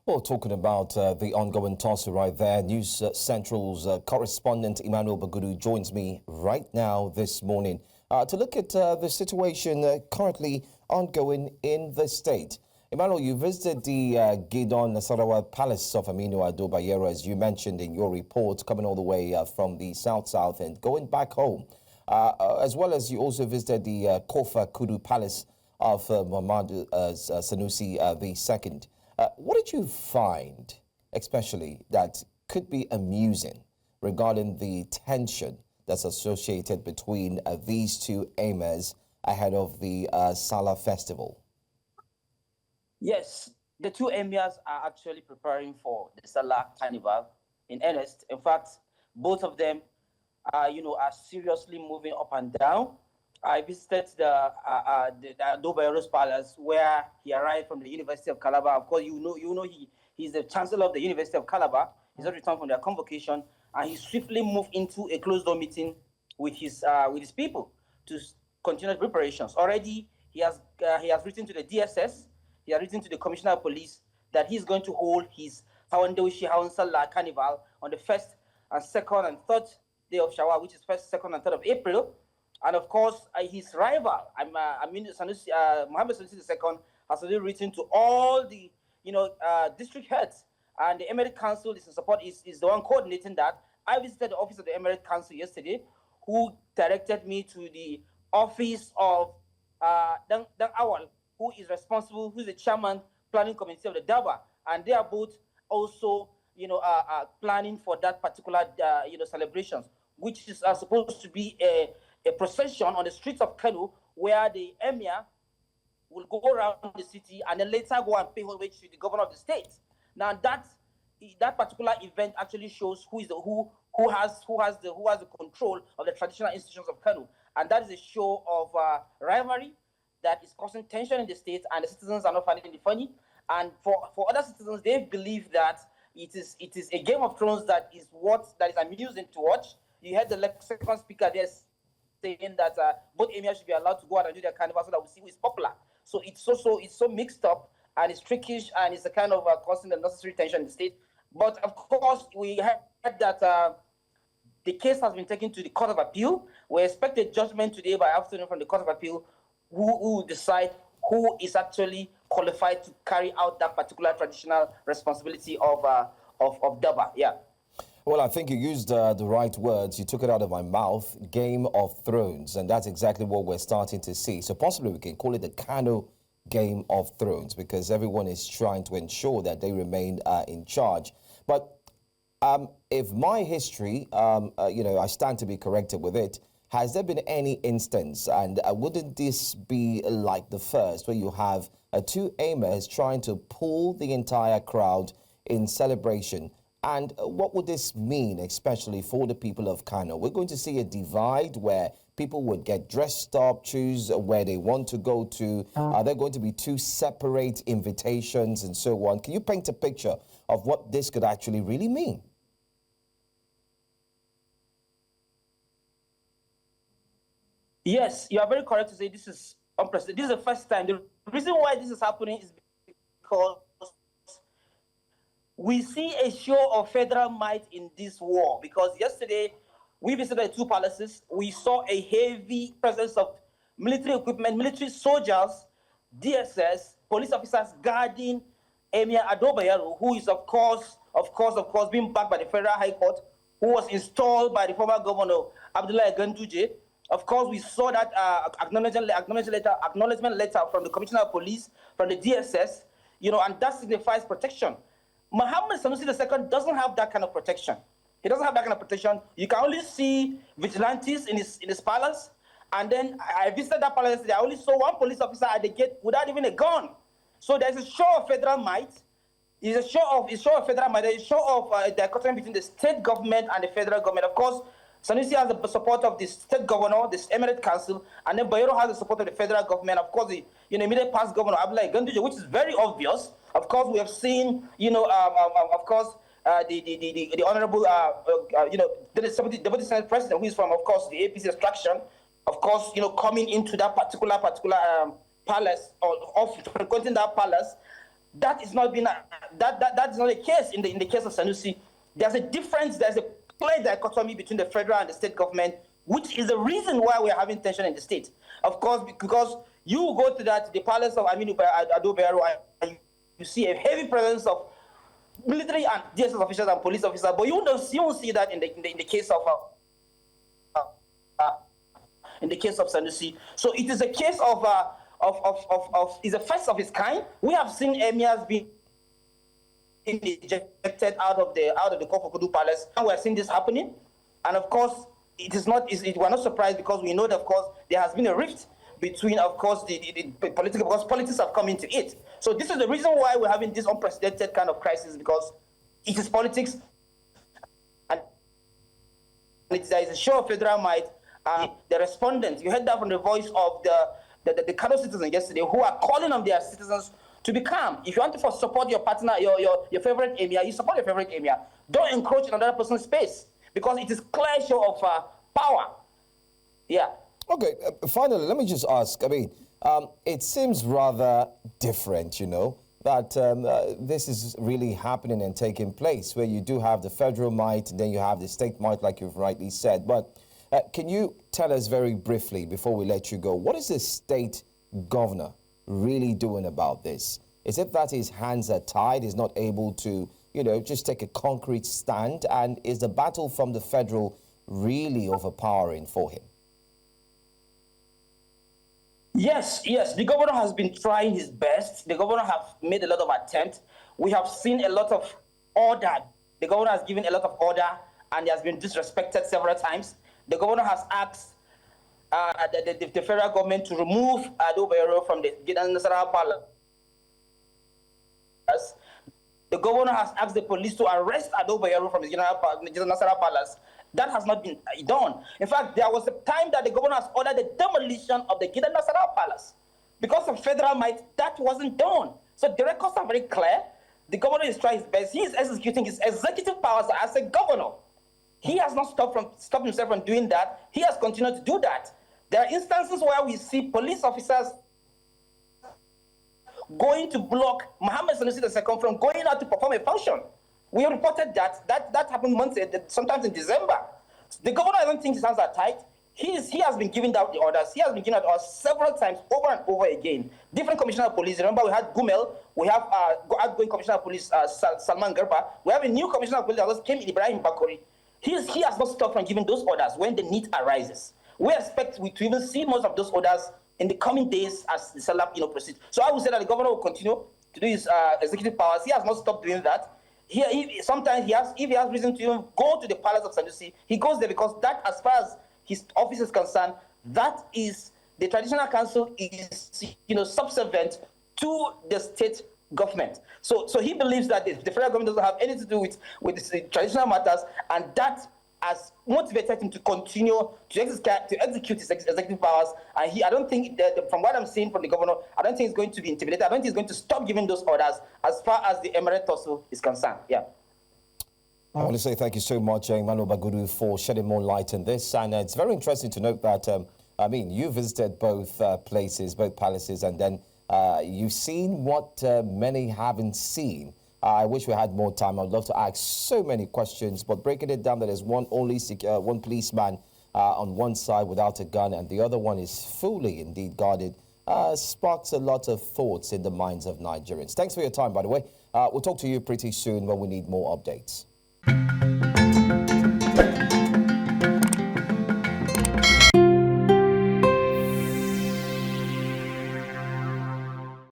Well, talking about the ongoing tussle right there, News Central's correspondent Emmanuel Bagudu joins me right now this morning to look at the situation currently ongoing in the state. Emmanuel, you visited the Gidan Nasarawa Palace of Aminu Ado Bayero, as you mentioned in your report, coming all the way from the south and going back home, as well as you also visited the Kofar Kudu Palace of Mohammadu Sanusi II. What did you find, especially, that could be amusing regarding the tension that's associated between these two Emirs ahead of the Sallah festival? Yes, the two Emirs are actually preparing for the Sallah carnival in earnest. In fact, both of them are seriously moving up and down. I visited the Ado Bayero's palace, where he arrived from the University of Calabar. Of course, he's the chancellor of the University of Calabar. He's not returned from their convocation, and he swiftly moved into a closed-door meeting with his people to continue preparations. Already, he has written to the DSS, he has written to the Commissioner of Police that he's going to hold his Sallah carnival on the 1st and 2nd and 3rd day of Shawwal, which is 1st, 2nd, and 3rd of April. And of course, his rival, Mohammadu Sanusi II, has already written to all the, district heads, and the Emirate Council is in support. Is the one coordinating that. I visited the office of the Emirate Council yesterday, who directed me to the office of Dang Awal, who is the chairman planning committee of the Durbar, and they are both also, planning for that particular, celebrations, which is supposed to be a procession on the streets of Kano, where the emir will go around the city and then later go and pay homage to the governor of the state. Now that particular event actually shows who has the control of the traditional institutions of Kano, and that is a show of rivalry that is causing tension in the state, and the citizens are not finding it funny. And for other citizens, they believe that it is a Game of Thrones that is amusing to watch. You heard the second speaker there saying that both emirs should be allowed to go out and do their carnival so that we see who is popular. So it's so mixed up, and it's trickish, and it's a kind of causing the necessary tension in the state. But of course, we heard that the case has been taken to the Court of Appeal. We expect a judgment today by afternoon from the Court of Appeal, who will decide who is actually qualified to carry out that particular traditional responsibility of Durbar. Yeah. Well, I think you used the right words. You took it out of my mouth, Game of Thrones, and that's exactly what we're starting to see. So possibly we can call it the Kano Game of Thrones, because everyone is trying to ensure that they remain in charge. But if my history, I stand to be corrected with it, has there been any instance, and wouldn't this be like the first, where you have two Emirs trying to pull the entire crowd in celebration? And what would this mean, especially for the people of Kano? We're going to see a divide where people would get dressed up, choose where they want to go to. Are there going to be two separate invitations and so on? Can you paint a picture of what this could actually really mean? Yes, you are very correct to say this is unprecedented. This is the first time. The reason why this is happening is because we see a show of federal might in this war, because yesterday we visited the two palaces. We saw a heavy presence of military equipment, military soldiers, DSS, police officers guarding Emir Ado Bayero, who is of course being backed by the Federal High Court, who was installed by the former governor Abdullah Ganduje. Of course, we saw that acknowledgement letter from the Commissioner of Police, from the DSS, and that signifies protection. Mohammadu Sanusi II doesn't have that kind of protection. He doesn't have that kind of protection. You can only see vigilantes in his palace. And then I visited that palace yesterday. I only saw one police officer at the gate without even a gun. So there's a show of federal might. It's a show of federal might. There's a show of dichotomy between the state government and the federal government. Of course, Sanusi has the support of the state governor, the Emirate Council, and then Bayero has the support of the federal government. Of course, the immediate past governor Abdullah Ganduje, which is very obvious. Of course, we have seen, the honorable, the Deputy Senate President, who is from, of course, the APC extraction, of course, coming into that particular palace or frequenting that palace. That is not been that's not the case in the case of Sanusi. There's a difference. There's a clear dichotomy between the federal and the state government, which is the reason why we're having tension in the state. Of course, because you go to the palace of Aminu Ado Bayero and you see a heavy presence of military and DSS officials and police officers, but you won't see that in the case of Sanusi. So it is a case of is a first of its kind. We have seen Emirs being ejected out of the Kofar Kudu palace, and we're seeing this happening. And of course, we're not surprised because we know that of course there has been a rift between, of course, the political, because politics have come into it. So this is the reason why we're having this unprecedented kind of crisis, because it is politics, and there is a show of federal might. The respondents, you heard that from the voice of the Kano citizens yesterday, who are calling on their citizens to be calm. If you want to support your partner, your favorite emir, you support your favorite emir. Don't encroach in another person's space, because it is clear show of power. Yeah. Okay, finally, let me just ask, I mean, it seems rather different, you know, that this is really happening and taking place, where you do have the federal might, then you have the state might, like you've rightly said. But can you tell us very briefly, before we let you go, what is the state governor really doing about this? Is it that his hands are tied, he's not able to, you know, just take a concrete stand? And is the battle from the federal really overpowering for him? Yes. The governor has been trying his best. The governor has made a lot of attempts. We have seen a lot of order. The governor has given a lot of order, and he has been disrespected several times. The governor has asked the federal government to remove Ado Bayero from the Gidan Nasarawa palace. The governor has asked the police to arrest Ado Bayero from the Gidan Nasarawa palace. That has not been done. In fact, there was a time that the governor has ordered the demolition of the Gidan Nasarawa palace. Because of federal might, that wasn't done. So the records are very clear. The governor is trying his best. He is executing his executive powers as a governor. He has not stopped himself from doing that. He has continued to do that. There are instances where we see police officers going to block Mohammadu II from going out to perform a function. We reported that happened sometimes in December. The governor, I don't think his hands are tight. He has been giving out the orders. He has been giving out orders several times, over and over again. Different commissioner of police. Remember, we had Gumel. We have outgoing commissioner of police, Salman Garba. We have a new commissioner of police that just came, Ibrahim Bakori. He has not stopped from giving those orders when the need arises. We expect to even see most of those orders in the coming days as the Sallah proceeds. So I would say that the governor will continue to do his executive powers. He has not stopped doing that. Sometimes if he has reason to even go to the palace of Sanusi, he goes there, because that, as far as his office is concerned, that is, the traditional council is subservient to the state government. So he believes that the federal government doesn't have anything to do with the traditional matters, and that has motivated him to continue to execute his executive powers. And I don't think that, from what I'm seeing from the governor, I don't think he's going to be intimidated. I don't think he's going to stop giving those orders as far as the Emirate Tussle is concerned. Yeah. I want to say thank you so much, Emmanuel Bagudu, for shedding more light on this. And it's very interesting to note that, you visited both places, both palaces, and then you've seen what many haven't seen. I wish we had more time. I'd love to ask so many questions, but breaking it down, that there's one policeman on one side without a gun, and the other one is fully indeed guarded, sparks a lot of thoughts in the minds of Nigerians. Thanks for your time, by the way. We'll talk to you pretty soon when we need more updates.